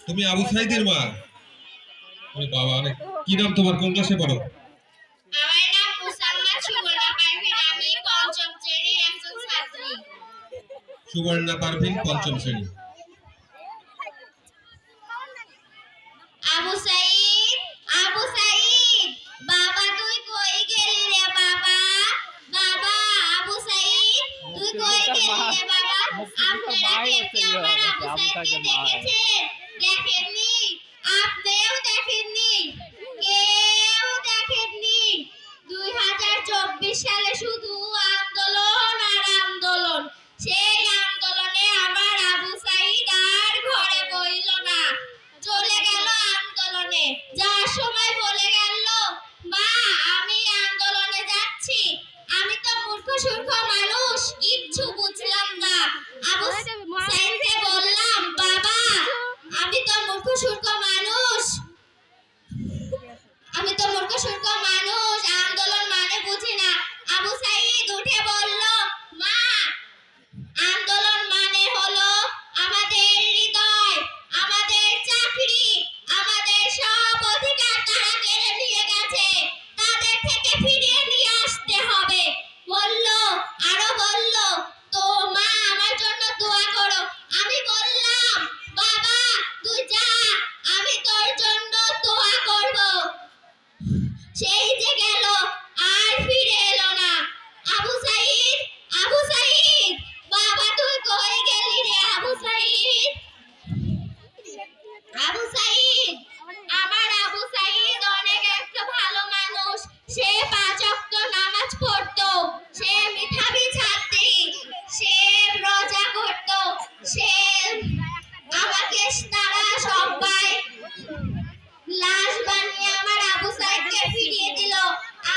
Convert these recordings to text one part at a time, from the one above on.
তুমি আবু সাইদের মা? ওরে বাবা, অনেক। কি নাম তোমার? কোন ক্লাসে পড়ো? আমার নাম মুসাম্মদ সুবর্ণা পারভীন, আমি পঞ্চম শ্রেণীর একজন ছাত্রী। সুবর্ণা পারভীন, পঞ্চম শ্রেণী। আবু সাইদ, আবু সাইদ, বাবা তুই কই গেলি রে বাবা? বাবা, আবু সাইদ তুই কই গেলি রে বাবা? আপনারা কেউ কি আমার আবু সাইদকে দেখেছেন? দেখেননি? আপনিও দেখেননি? কেউ দেখেননি? 2024 সালে শুধু আন্দোলন আর আন্দোলন। সেই আন্দোলনে আমার আবু সাইদ আর ঘরে বইল না, চলে গেল আন্দোলনে। যাওয়ার সময় বলে গেল, মা আমি আন্দোলনে যাচ্ছি। আমি তো মূর্খ সূর্খ মানুষ, কিচ্ছু বুঝলাম না। আবু সাইদকে বললাম, বাবা আমি তো মূর্খ সূর্খ মানুষ, আন্দোলন মানে বুঝি না। আবু সাইদ উঠে বলল, মা আন্দোলন মানে হলো আমাদের হৃদয়, আমাদের চাকরি, আমাদের সব অধিকার তারা কেড়ে নিয়ে গেছে, তাদের থেকে ফিরিয়ে নিয়ে আসতে হবে। আরো বলল, তো মা আমার জন্য দোয়া করো। আমি বললাম, বাবা তুই যা, আমি তোর জন্য দোয়া করব। সেই যে গেল, আর ফিরে এলো না। আবু সাইদ, আবু সাইদ, বাবা তুই কই গেলি রে আবু সাইদ? আবু সাইদ, আমার আবু সাইদ অনেক একটা ভালো মানুষ। সে 5 ওয়াক্ত নামাজ পড়তো, সে মিঠাবি ছাত্রী, সে রোজা করতো, সে আমাকে তারা সবাই লাশ বানিয়ে আমার আবু সাইদকে ফিরিয়ে দিল।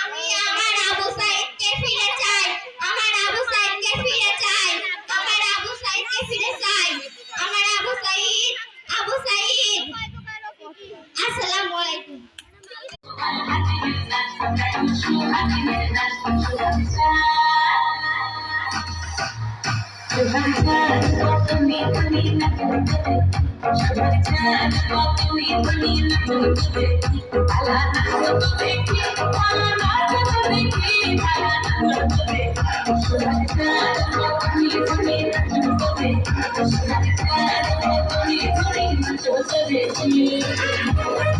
আমি আমার আবু সাইদকে ফিরে চাই, আমার আবু সাইদকে ফিরে চাই, আমার আবু সাইদকে ফিরে চাই, আমার আবু সাইদ, আবু সাইদ। আসসালামু আলাইকুম। Thank you.